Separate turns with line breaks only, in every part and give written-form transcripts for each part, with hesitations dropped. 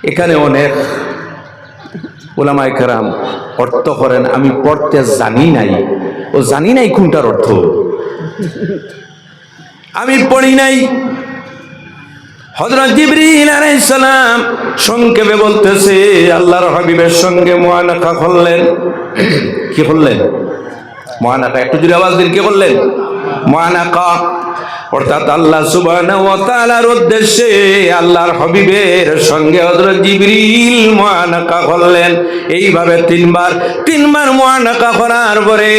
এখানে অনেক উলামায়ে কেরাম অর্থ করেন আমি পড়তে জানি নাই, ও জানি নাই কোনটার অর্থ, আমি পড়ি নাই। হযরত জিবরিল আলাইহিস সালাম সংক্ষেপে বলতেছে আল্লাহর হাবিবের সঙ্গে মুআনাকা করলেন। কি করলেন? মুআনাকা। একটু জোরে আওয়াজ দিন, কি করলেন? মুআনাকা। অর্থাৎ আল্লাহ সুবহানাহু ওয়া তাআলার উদ্দেশ্যে আল্লাহর হাবিবের সঙ্গে হযরত জিবরিল মুআনাকা করলেন। এইভাবে তিনবার মুআনাকা করার পরে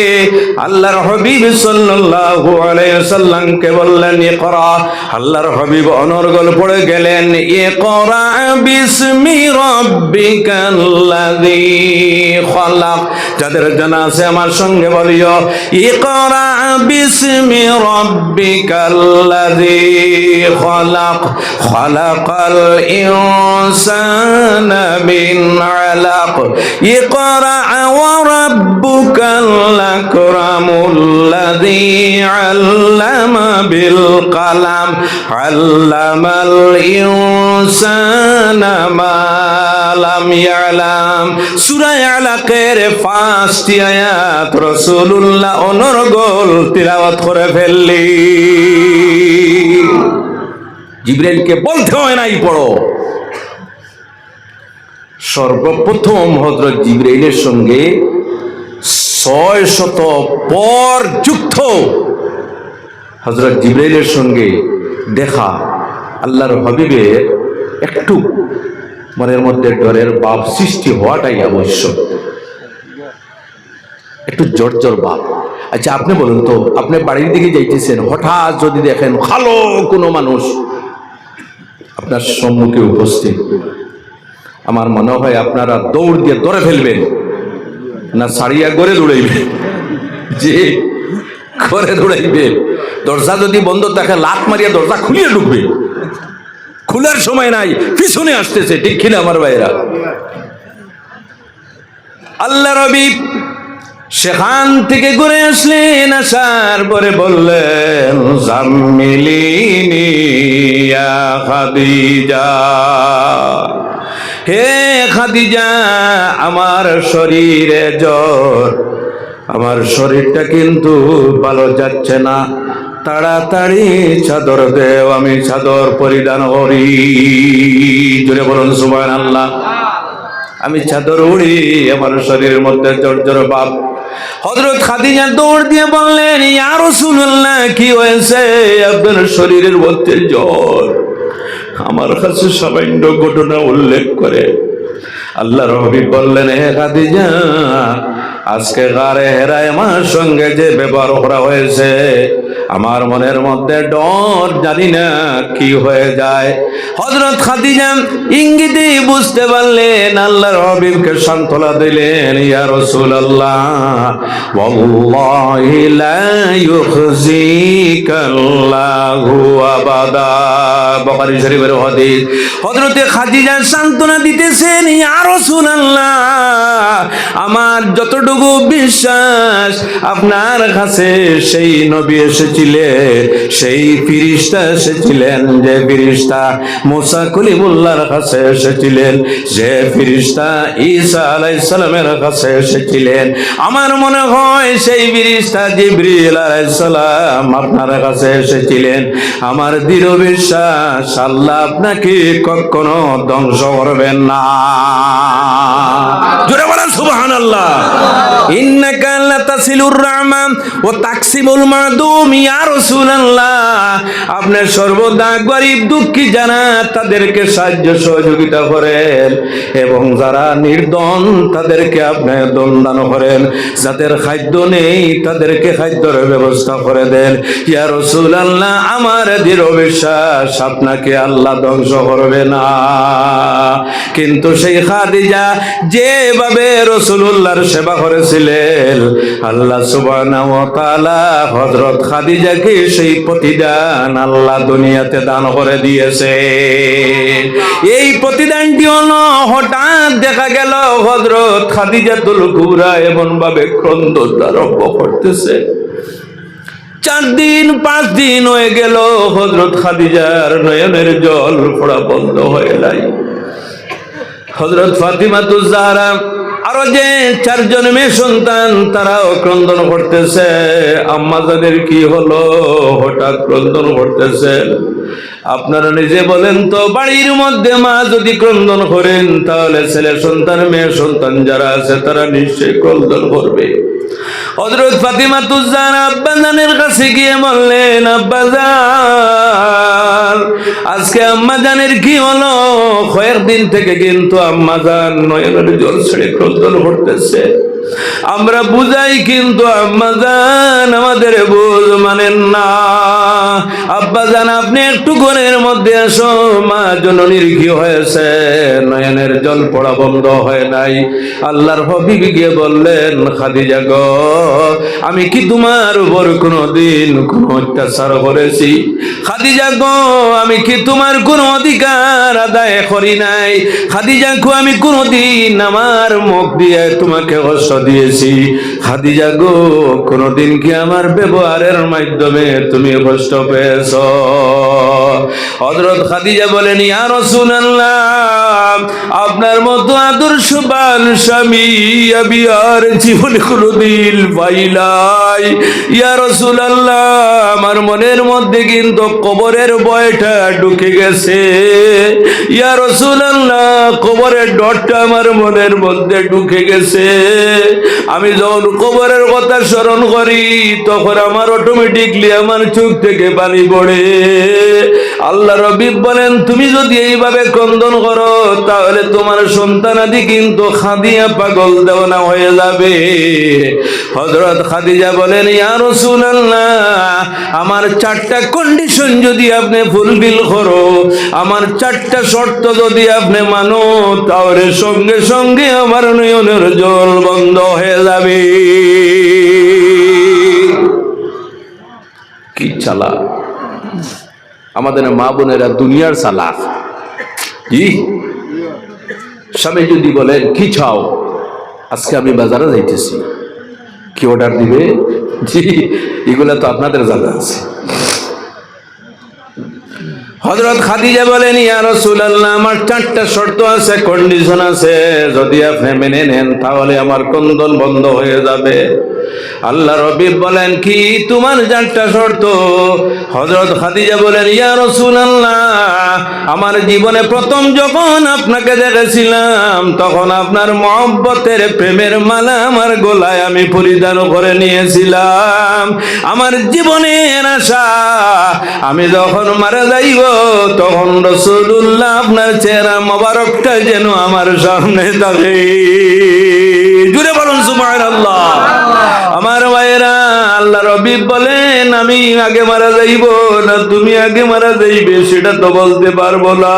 আল্লাহর হাবিব সাল্লাল্লাহু আলাইহি ওয়াসাল্লামকে বললেন ইকরা। আল্লাহর হাবিব অনর্গল পড়ে গেলেন ইকরা বিসমি রাব্বিকাল্লাযী খালাক। যাদের জানা আছে আমার সঙ্গে বলিও ইকরা বিসমি রাব্বিকাল্লাযী খালাক খালাকাল ইনসানা মিন আলাক ইকরা ওয়া রাব্বুকাল আকরামুল্লাযী আল্লামা বিল কলম আল্লামাল ইনসানা মা লাম ইয়ালাম। সূরা আলাকের 5টি আয়াত রাসূলুল্লাহ অনর্গল তিলাওয়াত করে ফেললি। জিবরাইলকে বলতে হয় নাই পড়ো। সর্বপ্রথম হযরত জিবরাইলের সঙ্গে 600 পর যুক্ত হযরত জিবরাইলের সঙ্গে দেখা। আল্লাহর হাবিবের একটু মনের মধ্যে ডরের ভাব সৃষ্টি হওয়াটাই আবশ্যক, একটু জর্জর ভাব। আচ্ছা আপনি বলুন তো, আপনি বাড়ির দিকে যাইতেছেন, হঠাৎ যদি দেখেন ভালো কোনো মানুষ আপনার সম্মুখে উপস্থিত, আমার মনে হয় আপনারা দৌড় দিয়ে ধরে ফেলবেন না সারিয়া গড়ে দৌড়াইবেন? যে ঘরে দৌড়াইবেন। দরজা যদি বন্ধ থাকে লাত মারিয়া দরজা খুলিয়ে ঢুকবে, খোলার সময় নাই, পিছনে আসতেছে। ঠিক কিনা আমার ভাইরা? আল্লাহ নবী সেখান থেকে ঘুরে আসলেন, আসার পরে বললেন জাম্মিলিনি ইয়া খাদিজা, হে খাদিজা আমার শরীরে জ্বর, আমার শরীরটা কিন্তু ভালো যাচ্ছে না, তাড়াতাড়ি চাদর দেও, আমি চাদর পরিধান করি। জোরে বলুন সুবহানাল্লাহ। আমি চাদর উড়ি, আমার শরীরের মধ্যে জর্জর ভাব। হযরত খাদিজা দৌড় দিয়ে বললেন ইয়া রাসূলুল্লাহ কি হয়েছে? আপনার শরীরের মধ্যে জ্বর। আমার কাছে সামান্য ঘটনা উল্লেখ করে আল্লাহর হাবিব বললেন হে খাদিজা, আজকে গারে হেরায় আমার সঙ্গে যে ব্যবহার করা হয়েছে, আমার মনের মধ্যে ডর, জানি না কি হয়ে যায়। হযরত খাদিজা ইঙ্গিতে বুঝতে পারলেন, আল্লাহর হাবিবকে সান্ত্বনা দিলেন ইয়া রাসূলুল্লাহ ওয়াল্লাহি লা ইউখজিকাল্লাহু আবাদা। বুখারী শরীফের হাদিস। হযরত খাদিজা সান্ত্বনা দিতেছেন ইয়া রাসূলুল্লাহ, আমার যতটুকু বিশ্বাস আপনার কাছে সেই নবী এসেছিলেন, সেই ফেরেশতা এসেছিলেন, যে ফেরেশতা মুসা কলিমুল্লাহর কাছে এসেছিলেন, যে ফেরেশতা ঈসা আলাইহিস সালামের কাছে এসেছিলেন, আমার মনে হয় সেই ফেরেশতা জিবরিল আলাইহিস সালাম আপনার কাছে এসেছিলেন। আমার দৃঢ় বিশ্বাস আল্লাহ আপনাকে কখনো ধ্বংস করবেন না। জোরে বলেন সুবহানাল্লাহ। ইন্নাকা লাতাসিলুর রাহমান ওয়া তাকসিমুল মাদুম ইয়া রাসূলুল্লাহ, আপনি সর্বদা গরীব দুঃখী যারা তাদেরকে সাহায্য সহযোগিতা করেন, এবং যারা নির্ধন তাদেরকে আপনি দন্দান করেন, যাদের খাদ্য নেই তাদেরকে খাদ্যের ব্যবস্থা করে দেন। ইয়া রাসূলুল্লাহ আমার দৃঢ় বিশ্বাস আপনাকে আল্লাহ ধ্বংস করবে না। কিন্তু সেই খাদিজা যেভাবে রাসূলুল্লাহর সেবা করেছিলেন, আল্লাহ সুবহানাহু ওয়া তাআলা হযরত খাদিজাকে সেই প্রতিদান আল্লাহ দুনিয়াতে দান করে দিয়েছে। এই প্রতিদানটি হলো, হঠাৎ দেখা গেল হযরত খাদিজাতুল কুবরা এমন ভাবে ক্রন্দন আরম্ভ করতেছে, 4 দিন 5 দিন হয়ে গেল, হযরত খাদিজার নয়নের জল পড়া বন্ধ হয়ে নাই। হযরত ফাতিমাতুজ জাহরা আরো যে 4 জন মেয়ে সন্তান, তারাও ক্রন্দন করতেছে। আম্মা জানের কি হলো, হঠাৎ ক্রন্দন করতেছে? আপনারা নিজে বলেন তো, বাড়ির মধ্যে মা যদি ক্রন্দন করেন, তাহলে ছেলে সন্তান মেয়ে সন্তান যারা আছে তারা নিশ্চয়ই ক্রন্দন করবে। হযরত ফাতিমাতুজ জাহরা আব্বাজানের কাছে গিয়ে বললেন, আব্বাজান, আজকে আম্মাজানের কি হলো? কয়েকদিন থেকে কিন্তু আম্মাজান নয়নের জল ছেড়ে ক্রন্দন করতেছে। আমরা বুঝাই কিন্তু আম্মাজান আমাদের বুঝ মানেন না। আব্বাজান, আপনি একটু ঘরের মধ্যে আসো, মা জননীর কি হয়েছে? নয়নের জল পড়া বন্ধ হয় নাই। আল্লাহর হাবিব গিয়ে বললেন, খাদিজা গো, আমি কি তোমার উপর কোনোদিন কোনো অত্যাচার করেছি? খাদিজা গো, আমি কি তোমার কোনো অধিকার আদায় করি নাই? খাদিজা গো, আমি কোনোদিন আমার মুখ দিয়ে তোমাকে কষ্ট দিয়েছি? খাদিজা গো, কোনোদিন কি আমার ব্যবহারের মাধ্যমে তুমি কষ্ট পেয়েছ? হযরত খাদিজা বলেন, ইয়া রাসূলুল্লাহ, আপনার মতো আদর্শবান স্বামী আমি আর জীবনে কোনোদিন পাই নাই। ইয়া রাসূলুল্লাহ, আমার মনের মধ্যে কিন্তু কবরের ভয়টা ঢুকে গেছে। ইয়া রাসূলুল্লাহ, কবরের ডরটা আমার মনের মধ্যে ঢুকে গেছে। আমি যখন কবরের কথা স্মরণ করি, তখন আমার অটোমেটিকলি আমার চোখ থেকে পানি পড়ে। আল্লাহ রাব্বি বলেন, তুমি যদি এইভাবে ক্রন্দন করো, তাহলে তোমার সন্তানাদি কিন্তু খাদিয়া পাগল দেওয়ানা হয়ে যাবে। হযরত খাদিজা বলেন, ইয়া রাসূলুল্লাহ, আমার 4টা কন্ডিশন যদি আপনি ফুলফিল করো, আমার 4টা শর্ত যদি আপনি মানো, তাহলে সঙ্গে সঙ্গে আমার নয়নের জল বন্ধ হয়ে যাবে। কি চালাক আমাদের মা বোনেরা, দুনিয়ার চালাক। জি, স্বামী যদি বলেন, কি চাও? আজকে আমি বাজারে যাইতেছি, কি অর্ডার দিবে? জি, এগুলা তো আপনাদের জানা আছে। হযরত খাদিজা বলেন, ইয়া রাসূলুল্লাহ, আমার 4টা শর্ত আছে, কন্ডিশন আছে, যদি আপনি মেনে নেন তাহলে আমার ক্রন্দন বন্ধ হয়ে যাবে। আল্লাহ রাব্বি বলেন, কি তোমার 4টা শর্ত? হযরত খাদিজা বলেন, ইয়া রাসূলুল্লাহ, আমার জীবনে প্রথম যখন আপনাকে দেখেছিলাম, তখন আপনার মহব্বতের প্রেমের মালা আমার গলায় আমি পরিধান করে নিয়েছিলাম। আমার জীবনের আশা, আমি যখন মারা যাইব, তখন রাসূলুল্লাহ আপনার চেহারা মোবারকটা যেন আমার সামনে থাকে। জুড়ে বলুন সুবহানাল্লাহ। আমার ভাইরা, আল্লাহ রাব্বি বলেন, আমি আগে মারা যাইব না তুমি আগে মারা যাইবে সেটা তো বলতে পারবো না।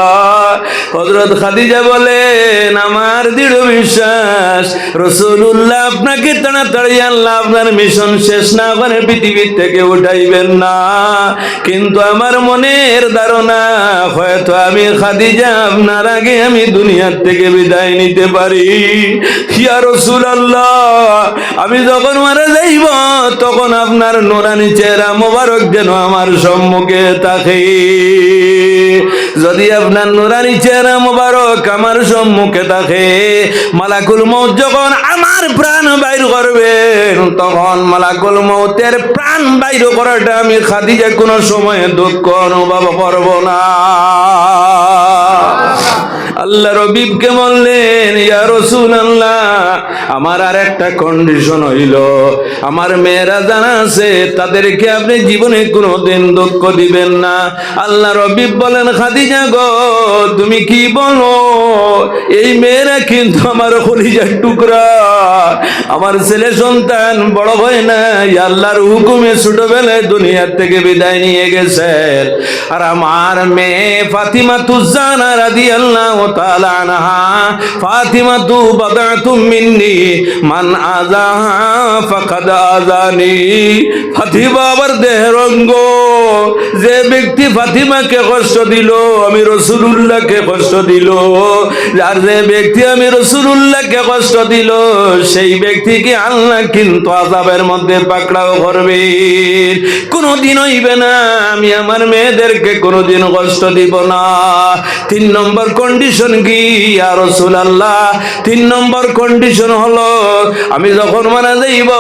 হযরত খাদিজা বলেন, আমার দৃঢ় বিশ্বাস, রাসূলুল্লাহ আপনাকে তাড়াতাড়ি আল্লাহ আপনার মিশন শেষ না করে পৃথিবীর থেকে উঠাইবেন না। কিন্তু আমার মনের ধারণা, হয়তো আমি খাদিজা আপনার আগে আমি দুনিয়ার থেকে বিদায় নিতে পারি। ইয়া রাসূলুল্লাহ, আমি যখন মারা যাইব, তখন আপনার নূরানি চেহারা মোবারক যেন আমার সম্মুখে থাকে। যদি আপনার নূরানি চেহারা মোবারক আমার সম্মুখে থাকে, মালাকুল মউত যখন আমার প্রাণ বাইর করবেন, তখন মালাকুল মউতের প্রাণ বাইর করাটা আমি খাদিজা কোনো সময় দুঃখ অনুভব করব না। আল্লাহ রবিবকে বললেন, ইয়া রাসূলুল্লাহ, আমার আর একটা কন্ডিশন হইল, আমার মেয়েরা জানা আছে, তাদেরকে আপনি জীবনে কোনোদিন দুঃখ দিবেন না। আল্লাহ রবিব বলেন, খাদিজা গো, তুমি কি বলো? এই মেয়েরা কিন্তু আমার কলিজার টুকরা, আমার ছেলে সন্তান বড় হয় না, আল্লাহর হুকুমে ছোটবেলায় দুনিয়ার থেকে বিদায় নিয়ে গেছেন। আর আমার মেয়ে ফাতিমাতুজ জাহরা রাদিয়াল্লাহু তাআলা আনহা, ফাতিমাতু বাদআতুম মিন্নি, মান আযাহা ফাকাদ আযানি। ফাতিমা আমার দেহের অঙ্গ, যে ব্যক্তি ফাতিমাকে কষ্ট দিল আমি রাসূলুল্লাহকে কষ্ট দিল, আর যে ব্যক্তি আমি রাসূলুল্লাহকে কষ্ট দিল সেই ব্যক্তিকে আল্লাহ কিন্তু আযাবের মধ্যে পাকড়াও করবে। কোনদিন হইবে না আমি আমার মেয়েদেরকে কোনদিন কষ্ট দিব না। 3 নম্বর কন্ডিশন কি ইয়া রাসূলুল্লাহ? 3 নম্বর কন্ডিশন হলো আমি যখন মারা যাইব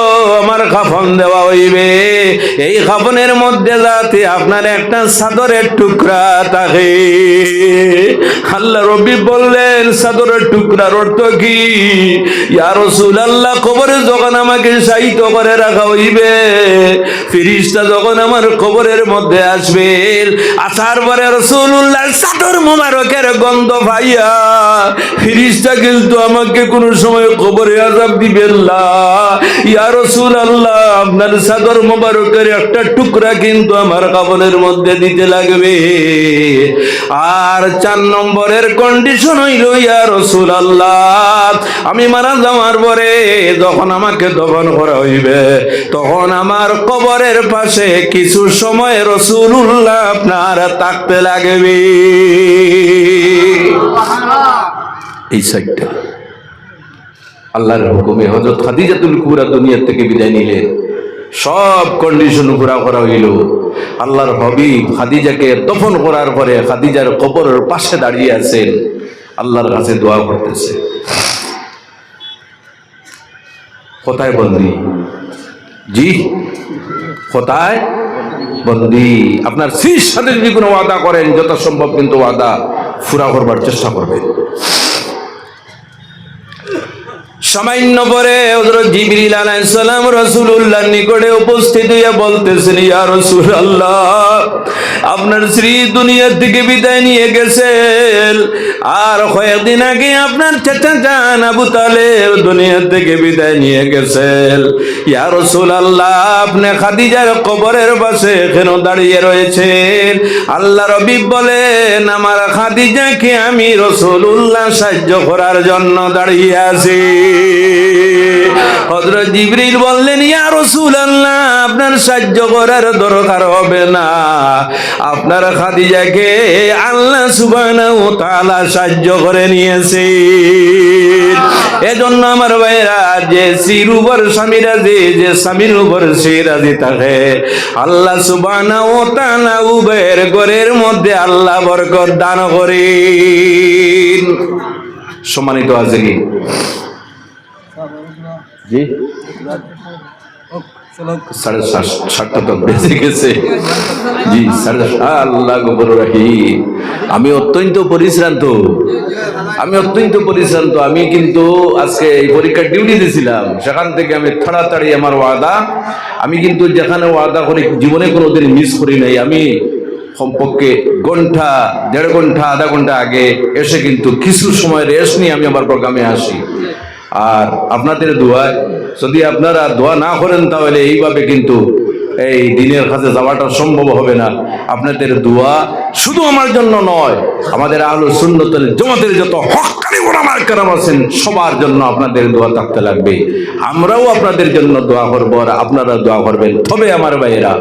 আমার কাফন দেওয়া হইবে, এই কাফনের মধ্যে যাতে আপনার একটা চাদরের টুকরা থাকে। আল্লাহ রবি বললেন চাদরের টুকরার অর্থ কি? ইয়া রাসূলুল্লাহ কবরে যখন আমাকে শায়িত করে রাখা হইবে, ফেরেশতা যখন আমার কবরের মধ্যে আসবে, আসার পরে রাসূলুল্লাহ চাদর মোবারকের গন্ধ পাইয়া ফেরেশতা কিন্তু আমাকে কোন সময় কবরে আযাব দিবেন না। ইয়া রাসূলুল্লাহ আপনার চাদর মোবারকের একটা টুকরা কিন্তু আমার কাফনের মধ্যে দিতে লাগবে। আর 4 নম্বরের কন্ডিশন হইল ইয়া রাসূলুল্লাহ আমি মারা যাওয়ার পরে যখন আমাকে দফন করা হইবে তখন আমার কবরের পাশে কিছু সময় রাসূলুল্লাহ আপনার থাকতে লাগবে। এই সাইডটা আল্লাহর হুকুমে হযরত খাদিজাতুল কুবরা দুনিয়া থেকে বিদায় নিলেন। সব কন্ডিশন পুরা করা হইল। আল্লাহর হাবিব খাদিজাকে দফন করার পরে খাদিজার কবরের পাশে দাঁড়িয়ে আছেন, আল্লাহর কাছে দোয়া করতেছে। কোথায় বন্দি? জি কোথায় বন্দি? আপনার স্ত্রীর সাথে যদি কোনো ওয়াদা করেন যত সম্ভব কিন্তু ওয়াদা পুরা করবার চেষ্টা করবেন। সামান্য পরে হযরত জিবরিল আলাইহিস সালাম রাসূলুল্লাহর নিকটে উপস্থিত হইয়া বলতেছেন, ইয়া রাসূলুল্লাহ আপনার স্ত্রী দুনিয়া থেকে বিদায় নিয়ে গেছেন, আর কয়েকদিন আগে আপনার চাচা জান আবু তালেব দুনিয়া থেকে বিদায় নিয়ে গেছেন। ইয়া রাসূলুল্লাহ আপনি খাদিজার কবরের পাশে কেন দাঁড়িয়ে রয়েছেন? আল্লাহর হাবিব বলেন আমার খাদিজাকে আমি রাসূলুল্লাহ সাহায্য করার জন্য দাঁড়িয়ে আছি। হযরত জিবরিল বললেন, ইয়া রাসূলুল্লাহ আপনার সাহায্য করার দরকার হবে না, আপনার খাদিজাকে আল্লাহ সুবহানাহু ওয়া তাআলা সাহায্য করে নিয়েছেন। এজন্য আমার ভাইরা যে স্ত্রীর উপর স্বামী রাজি, যে স্বামীর উপর স্ত্রী রাজি থাকে আল্লাহ সুবহানাহু ওয়া তাআলা উভয়ের ঘরের মধ্যে আল্লাহ বরকত দান করেন। সম্মানিত হাজিরিন, জি 7:30 তো বেজে গেছে। জি 7:30 আল্লাহ গফুর রহিম। আমি অত্যন্ত পরিশ্রান্ত। আমি কিন্তু আজকে এই পরীক্ষার ডিউটি দিয়েছিলাম, সেখান থেকে আমি তাড়াতাড়ি আমার ওয়াদা, আমি কিন্তু যেখানে ওয়াদা করি জীবনে কোনোদিন মিস করি নাই। আমি কমপক্ষে ঘন্টা, 1.5 ঘন্টা, আধা ঘন্টা আগে এসে কিন্তু কিছু সময় রেস্ট নিয়ে আমি আমার প্রোগ্রামে আসি। আর আপনাদের দোয়ায় যদি আপনারা দোয়া না করেন তাহলে এইভাবে কিন্তু এই দিনের কাছে যাওয়াটা সম্ভব হবে না। আপনাদের দোয়া শুধু আমার জন্য নয়, আমাদের আহলুস সুন্নাত ওয়াল জামাতের যত হক্কানি উলামা কেরাম আছেন সবার জন্য আপনাদের দোয়া থাকতে লাগবে। আমরাও আপনাদের জন্য দোয়া করব আর আপনারা দোয়া করবেন। তবে আমার ভাইয়েরা,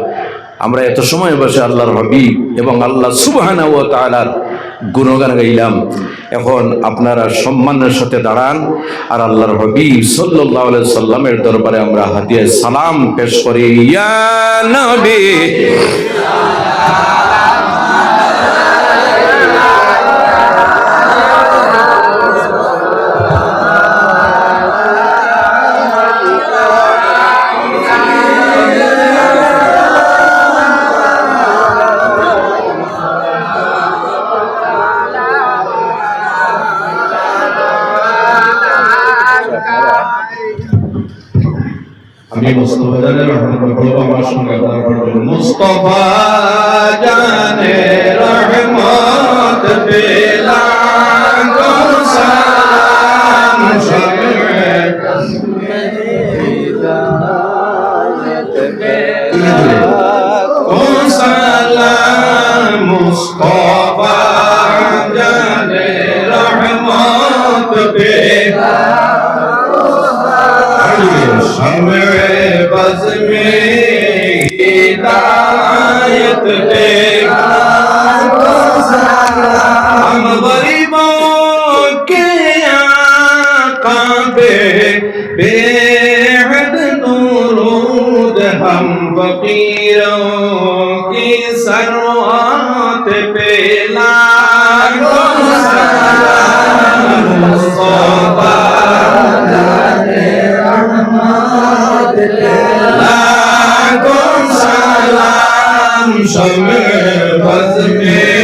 আমরা এত সময় বসে আল্লাহর হাবিব এবং আল্লাহ সুবহানাহু ওয়া তাআলার গুণগান গাইলাম। এখন আপনারা সম্মানের সাথে দাঁড়ান আর আল্লাহর হাবিব সাল্লাল্লাহু আলাইহি সাল্লামের দরবারে আমরা হাদিয়া সালাম পেশ করি। ইয়া নবী আমি মুস্তাফা জানের রহমত বলবো আমার সঙ্গে আপনারা পড়বেন। মুস্তাফা জানের রহমত পেলা গো সালাম শবে হিদায়াত পেলা গো সালাম মুস্তাফা জানের রহমত পেলা बस में हिदायत बेकार को सलाम। हम गरीबों के आका पे बेहद दुरूद, हम फकीरों की सरवात पे लाखों सलाम। मुस्तफा जाने रहमत पे लाखों सलाम। शम्ए बज़ में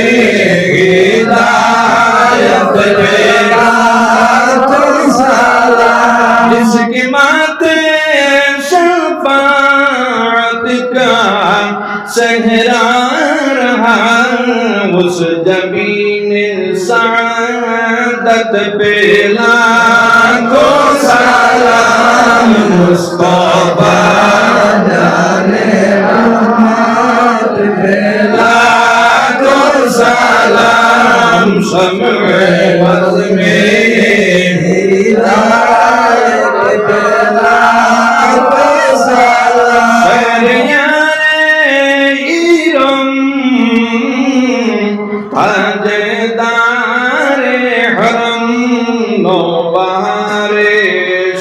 हिदायत पे लाखों सलाम। जिसके माथे शफाअत का सहरा रहा, उस जबीन सआदत पे लाखों सलाम। मुस्तफा जाने रहमत पे लाखों सलाम। शम्ए बज़ में हिदायत पे लाखों सलाम। ताजदारे हरम नौबहारे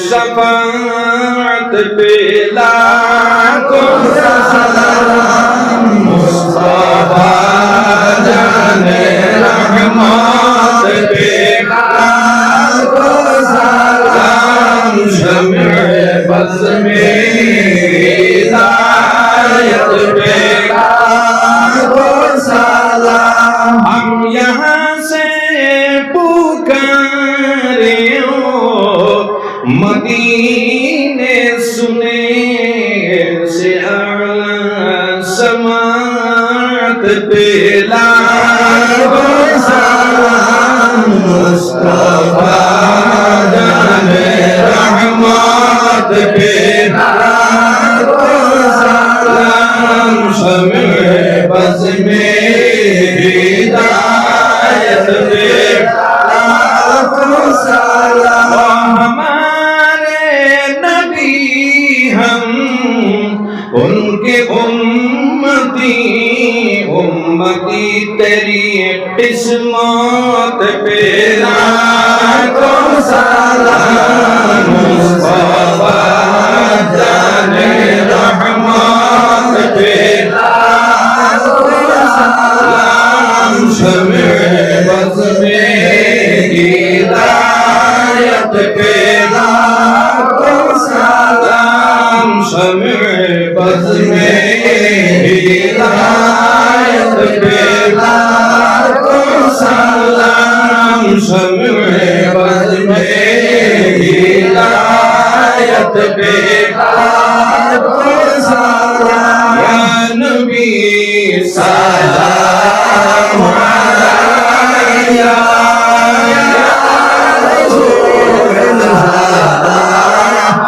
शफाअत पे लाखों सलाम। मुस्तफा जाने रहमत पे लाखों सलाम। शम्ए बज़ में हिदायत पे लाखों सलाम। हम यहाँ से पुकारे हो मदीने सुने से आला समात पे लाखों सलाम। मुस्तफा जाने रहमत पे लाखों सलाम। शम्ए बज़ में हिदायत पे लाखों सलाम। हमारे नबी हम उनके उम्मती, उम्मती तेरी किस्मत पे लाखों सलाम। मुस्तफा जाने रहमत पे लाखों सलाम। शम्ए बज़ में हिदायत पे लाखों सलाम। शम्ए बज़ में हिदायत पे लाखों सलाम। शम्ए बज़ में हिदायत पे लाखों सलाम। या नबी सलाम अलैया, या रसूल सलाम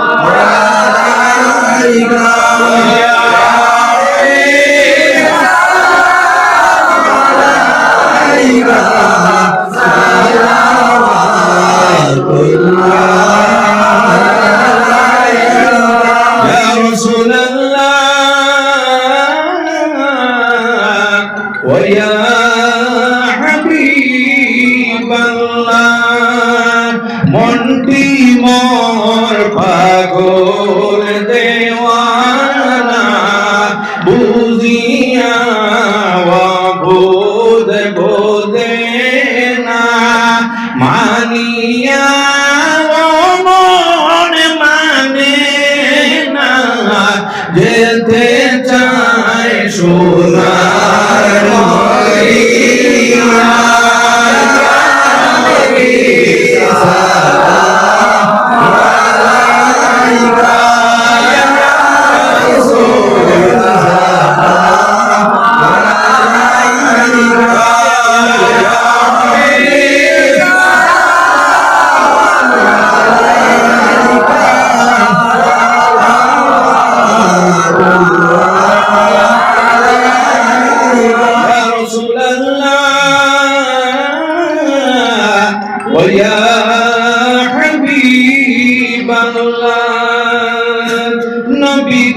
अलैका, या अलैका सलावतुल्लाह। या रसूल व या हबीब अल्लाह। মনটি মোর পাগল দেওয়ানা, বুঝিয়া বোধ বোধে না, মানিয়া মন মানে না, যেতে চায় সোনার মদিনা।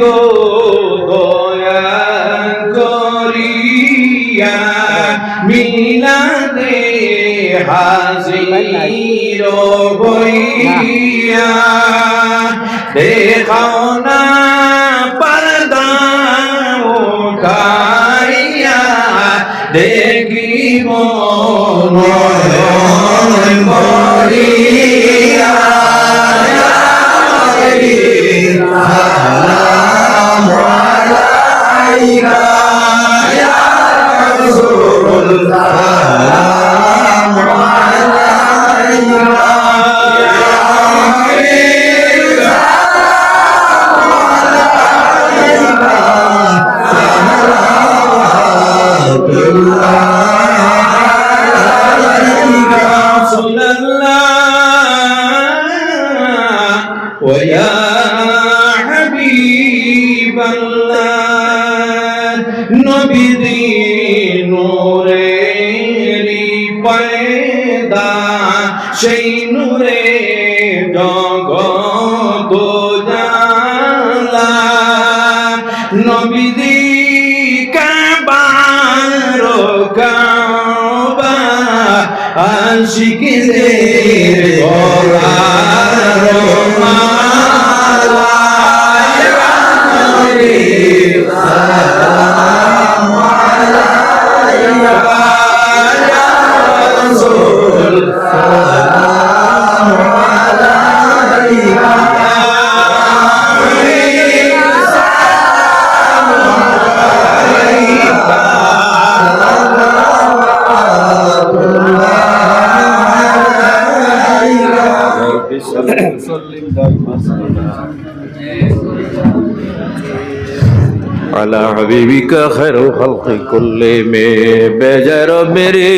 গো দয়া করিয়া মিলাদে হাজির হইয়া দেখাও না পর্দা উঠাইয়া দেখিব নয়ন ভরিয়া সালাম আলাইকা ইয়া রাসূলুল্লাহ সালাম আলাইকা ويا حبيب الله نبي নূরেরি পয়দা সেই নূরে জগৎ জালা নবী কাবার কাবা আশিকদের গলার মালা ইয়া নবী সালাম আলাইকা ইয়া রাসূল সালাম আলাইকা على حبيبك خير الخلق كل میں بجر میرے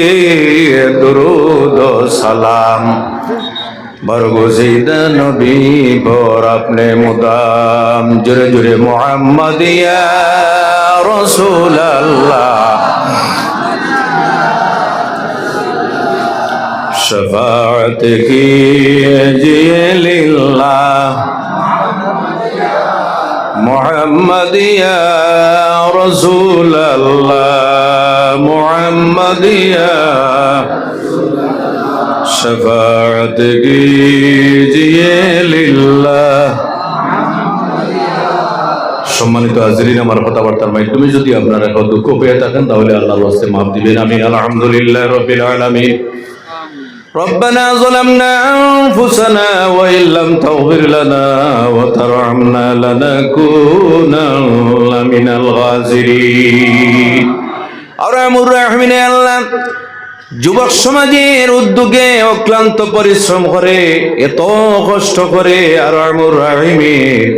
درود و سلام برگزیدہ نبی پر اپنے مدام جرے جرے محمد یا رسول اللہ شفاعت کیجئے للہ محمد یا رسول اللہ محمد یا شفاعت کیجئے للہ সম্মানিত হাজিরিন আমার কথাবার্তার মাধ্যমে যদি আপনারা কোনো দুঃখ পেয়ে থাকেন তাহলে আল্লাহর ওয়াস্তে মাফ দিবেন আমিন আলহামদুলিল্লাহ রাব্বিল আলামিন ربنا ظلمنا أنفسنا وإن لم تغفر لنا وترحمنا لنكونن من الخاسرين আরহামুর রাহিমিন আল্লাহ যুবক সমাজের উদ্যোগে অক্লান্ত পরিশ্রম করে এত কষ্ট করে আরহামুর রাহিমিন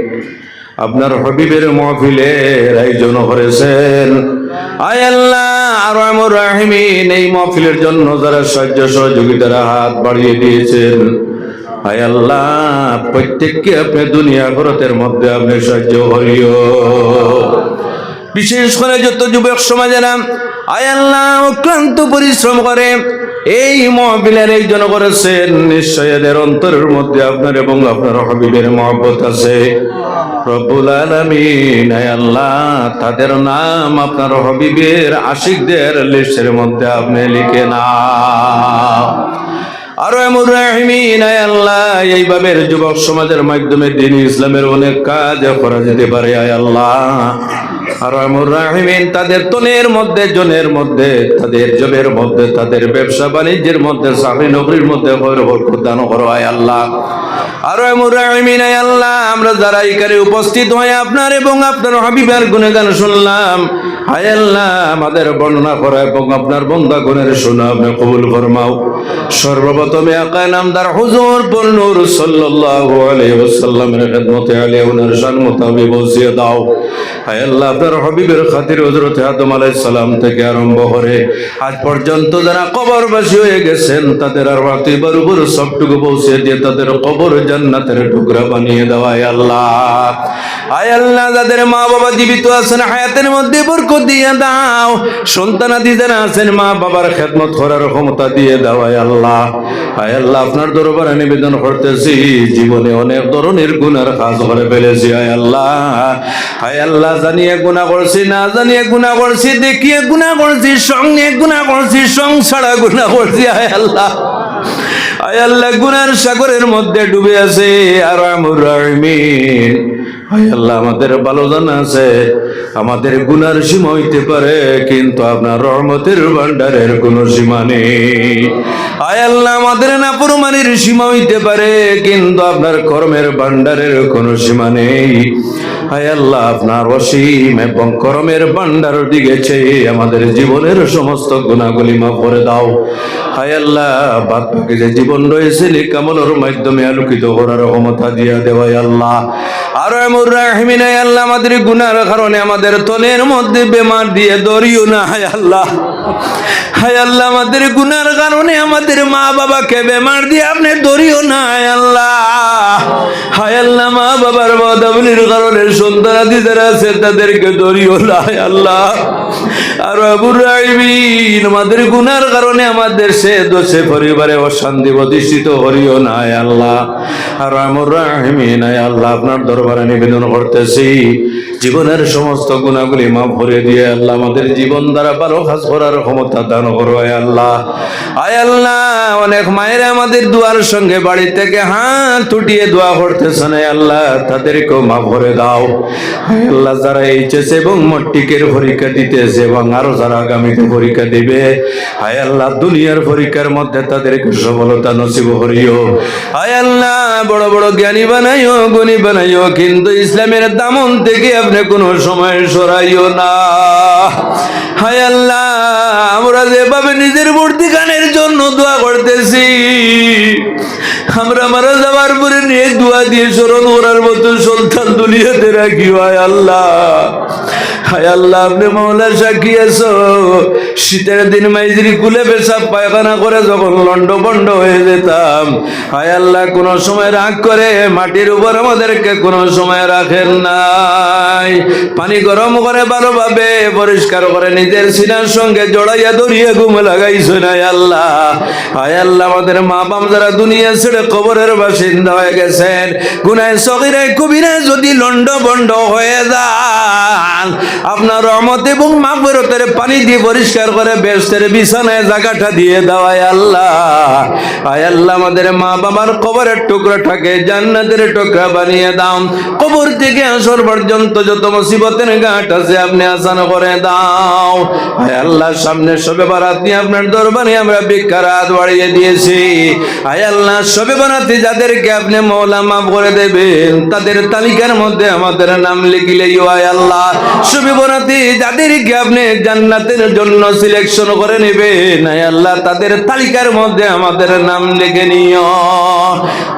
আপনার হাবিবের মাহফিলের আয়োজন করেছেন আয় আল্লাহ আরহামুর রাহিমিন এই মাহফিলের জন্য যারা সাহায্য সহযোগিতার হাত বাড়িয়ে দিয়েছেন আয় আল্লাহ প্রত্যেককে আপনি দুনিয়া আখিরাতের মধ্যে আপনি সাহায্য করিও বিশেষ করে যত যুবক সমাজেরা আয় আল্লাহ অক্লান্ত পরিশ্রম করে এই মাহফিলের আয়োজন করেছেন নিশ্চয় এদের অন্তরের মধ্যে আপনার এবং আপনার হাবিবের মহব্বত আছে রব্বুল আলামিন আয় আল্লাহ তাদের নাম আপনার হাবিবের আশিকদের লিস্টের মধ্যে আপনি লিখে নাও আরহামুর রাহিমিন আয় আল্লাহ এইভাবে যুবক সমাজের মাধ্যমে দ্বীন ইসলামের অনেক কাজ করা যেতে পারে আয় আল্লাহ আরহামুর রাহিমিন তাদের তনের মধ্যে জনের মধ্যে তাদের জবের মধ্যে তাদের ব্যবসা বাণিজ্যের মধ্যে চাকরি নকরির মধ্যে বরকত দান করো আয় আল্লাহ আরহামুর রাহিমিন আয় আল্লাহ আমরা যারা এখানে উপস্থিত হয়ে আপনার এবং আপনার হাবিবের গুণগান শুনলাম আয় আল্লাহ আমাদের বর্ণনা করা এবং আপনার বান্দা গুণের শোনা আপনি কবুল ফরমাও সর্বপ্রথমে আকা নামদার হুজুর নূর সাল্লাল্লাহু আলাইহি ওয়াসাল্লামের খিদমতে আলী ওনার শান মোতাবেক বসিয়ে দাও আয় আল্লাহ আপনার হাবিবের খাতির হযরত আদম আলাইহিস সালাম থেকে আরম্ভ করে আজ পর্যন্ত যারা কবরবাসী হয়ে গেছেন তাদের আর ওয়াক্তিবার উপর সবটুকু পৌঁছে দিয়ে তাদের কবর জান্নাতের টুকরা বানিয়ে দাও আয় আল্লাহ আয় আল্লাহ যাদের মা বাবা জীবিত আছেন হায়াতের মধ্যে বরকত দিয়ে দাও, সন্তানাদি যারা আছেন মা বাবার খেদমত করার ক্ষমতা দিয়ে দাও। আয় আল্লাহ, আয় আল্লাহ আপনার দরবারে নিবেদন করতেছি, জীবনে অনেক ধরনের গুনার কাজ করে ফেলেছি। আয় আল্লাহ, আয় আল্লাহ জানিয়ে গুনাহ করছি, না জানিয়ে গুনাহ করছি, দেখিয়ে গুনাহ করছি, সঙ্গে গুনাহ করছি, সংসারা গুনাহ করছি। আয় আল্লাহ, আয় আল্লাহ গুনার সাগরের মধ্যে ডুবে আছে। আর আমুর রাহিমিন, আয় আল্লাহ আমাদের ভালো জানা আছে আমাদের গুনার সীমা হইতে পারে, কিন্তু আপনার রহমতের ভান্ডারের কোনো সীমা নেই। আয় আল্লাহ আমাদের নাফরমানির সীমা হইতে পারে, কিন্তু আপনার কর্মের ভান্ডারের কোনো সীমা নেই। আয় আল্লাহ আপনার অসীম এবং করমের ভান্ডার দিকে চেয়ে আমাদের জীবনের সমস্ত গুনাহগুলি মাফ করে দাও। আয় আল্লাহ বাদ বাকি যে জীবন রয়েছে নেকামলের মাধ্যমে আলোকিত করার ক্ষমতা দিয়া দেওয়া। আল্লাহ আর আমুর রাহিমিন, আয় আল্লাহ আমাদের গুনার কারণে আমাদের তলের মধ্যে বেমার দিয়ে ধরিও না। হায় আল্লাহ, হায় আল্লাহ আমাদের গুনার কারণে আমাদের মা বাবাকে বেমার দিয়ে আপনি ধরিও না। হায় আল্লাহ, হায় আল্লাহ মা বাবার বদাবলির কারণে সন্তানাদি যারা আছে তাদেরকে ধরিও না। হায় আল্লাহ আর আবুর রাহিমিন আমাদের গুনার কারণে আমাদের সে দোষে পরিবারে অশান্তি প্রতিষ্ঠিত করিও না। হায় আল্লাহ আর আমুর রাহিমিন, আয় আল্লাহ আপনার দরবারে নিবেদন করতেছি, জীবনের সমস্ত গুনাহগুলি মাফ করে দিয়ে আল্লাহ আমাদের জীবন দ্বারা ভালো কাজ করার ক্ষমতা দান করো। আয় আল্লাহ, আয় আল্লাহ অনেক মায়ের আমাদের দুয়ার সঙ্গে বাড়ি থেকে হাত উঠিয়ে দোয়া করতেছেন, আয় আল্লাহ তাদেরকেও মাফ করে দাও। আয় আল্লাহ যারা এইচএস এবং মট্টিকের পরীক্ষা দিতেছে এবং আরো যারা আগামীতে পরীক্ষা দিবে, আয় আল্লাহ দুনিয়ার পরীক্ষার মধ্যে তাদেরকে সফলতা নসিব করিও। আয় আল্লাহ বড় বড় জ্ঞানী বানাইও, গুণী বানাইও, কিন্তু ইসলামের দামন থেকে আপনি কোনো সময় সরাইও না। হায় আল্লাহ আমরা যেভাবে নিজের মূর্তিখানের জন্য দোয়া করতেছি, আমরা মারা যাওয়ার পরে নিয়ে দোয়া দিয়ে স্মরণ করার মতো সন্তান দুনিয়াতে রাখি। হায় আল্লাহ, হায় আল্লাহ আপনি মাওলা সাক্ষী আছো, শীতের দিন মাইজরি কুলে পেশাব পায়খানা করে যখন লন্ড বন্ড হয়ে যেতাম, হায় আল্লাহ কোন সময় রাগ করে মাটির উপর আমাদেরকে কোন সময় রাখেন নাই, পানি গরম করে ভালোভাবে পরিষ্কার করে নিজের সিনার সঙ্গে জড়াইয়া ধরিয়ে ঘুম লাগাইছো। না আল্লাহ, হায় আল্লাহ আমাদের মা বাপ যারা দুনিয়া ছেড়ে কবরের বাসিন্দা হয়ে গেছেন, গুনায় সগীরায় কবিরায় যদি লন্ড বন্ড হয়ে যান, আপনার রহমত এবং মাগফিরাতের পানি দিয়ে পরিষ্কার করে বেহেশতের বিছানায় জায়গাটা দিয়ে দাও। আয় আল্লাহ, আয় আল্লাহ আমাদের মা বাবার কবরের টুকরাটাকে জান্নাতের টুকরা বানিয়ে দাও। কবর থেকে আসর পর্যন্ত যত মুসিবতের ঘাট আছে আপনি আসান করে দাও। আয় আল্লাহ সামনে শবে বারাত নিয়ে আপনার দরবারে আমরা ভিক্ষার হাত বাড়িয়ে দিয়েছি। আয় আল্লাহ শবে বারাতে যাদেরকে আপনি মওলা মাফ করে দেবেন তাদের তালিকার মধ্যে আমাদের নাম লিখিলেই আয় আল্লাহ শবে বারাতে যাদেরকে আপনি জান্নাতের জন্য সিলেকশন করে নেবেন, আয় আল্লাহ তাদের তালিকার মধ্যে আমাদের নাম লিখে নিও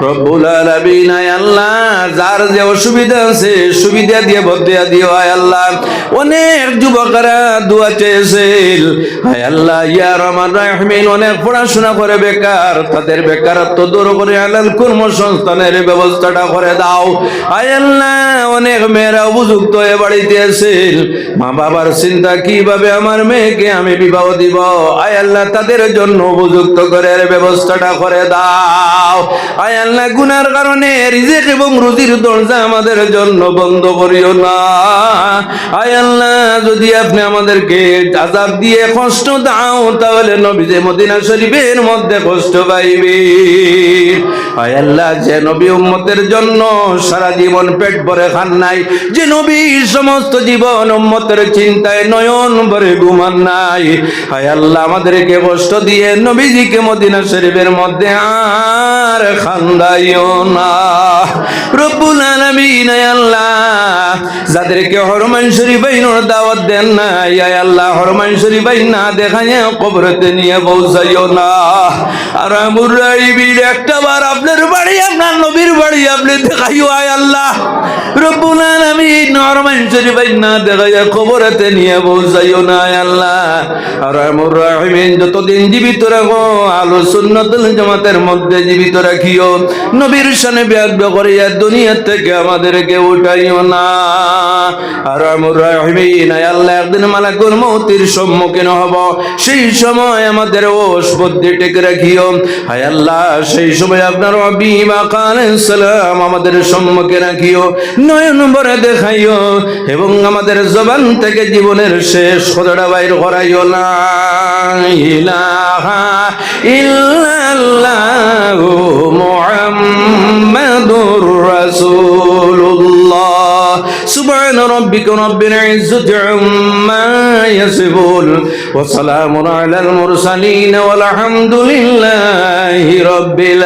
রব্বুল আলামিন। আয় আল্লাহ যার যে অসুবিধা আছে সুবিধা দিয়ে বদলিয়া দিও। আয় আল্লাহ অনেক যুবকরা দোয়া চেয়েছিল, আয় আল্লাহ ইয়া রহমান রাহিমিন অনেক পড়াশোনা করে বেকার, তাদের বেকারত্ব দূর করে হালাল কর্মসংস্থানের ব্যবস্থাটা করে দাও। আয় আল্লাহ অনেক মেয়েরা উপযুক্ত হয়ে বাড়িতে এসেছিল, মা বাবার চিন্তা কিভাবে আমার মেয়েকে আমি বিবাহ দিব, আয় আল্লাহ তাদের জন্য উপযুক্ত করে ব্যবস্থাটা করে দাও। আয় আল্লাহ গুনার কারণে রিজিক এবং রুজির দরজা আমাদের জন্য বন্ধ করিও না। আয় আল্লাহ যদি আপনি আমাদেরকে আযাব দিয়ে কষ্ট দাও তাহলে নবীজি মদিনা শরীফের মধ্যে কষ্ট পাইবে। আয় আল্লাহ যে নবী উম্মতের জন্য সারা জীবন পেট ভরে খান নাই, যে নবী সমস্ত জীবন উম্মতের চিন্তায় নয়ন ভরে ঘুমান নাই, আয় আল্লাহ আমাদেরকে কষ্ট দিয়ে নবীজিকে মদিনা শরীফের মধ্যে আর খান্দাইও না রব্বুল আলামিন। আয় আল্লাহ যাদেরকে হরমাইন শরীফ আইনোর দাওয়াত দেন না, আয় আল্লাহ হরমাইন শরীফ আইন না দেখাইয়া কবরেতে নিয়ে পৌঁছাইও না। আর আমুর রাহিমিন একটা বার আপনার বাড়ি আপনার নবীর বাড়ি আপনি দেখাইও। আয় আল্লাহ রব্বুল আলামিন হরমাইন শরীফ আইন না লাগাইয়া কবরেতে নিয়ে পৌঁছাইও না আল্লাহ। আর রহমুর রহিমিন যতদিন জীবিত রাখো আলো সুন্নাতুল জামাতের মধ্যে জীবিত রাখিও, নবীর শানে বিয়াদব করিয়া দুনিয়া থেকে আমাদেরকে উঠাইও না। আর রহমুর রহিমিন আল্লাহ একদিন মালাকুল মউতের সম্মুখীন হব, সেই সময় আমাদের ওশ বুদ্ধি টেকে রাখিও। হায় আল্লাহ সেই সময় আপনার হাবিব আলাইহিস সালাম আমাদের সম্মুখে রাখিও, নয়ন ভরে দেখাইও এবং আমাদের জবান থেকে জীবনের শেষ কথাটা বাইর করাইও। লা ইলাহা ইল্লাল্লাহু মুহাম্মাদুর রাসূলুল্লাহ। সুবহান রাব্বিকা রাব্বিল ইজ্জাতি আম্মা ইয়াসিফুন ওয়া সালামুন আলাল মুরসালিন ওয়াল হামদুলিল্লাহি রাব্বিল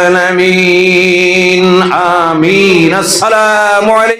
আলামিন। আমিন। আসসালামু আলাইকুম।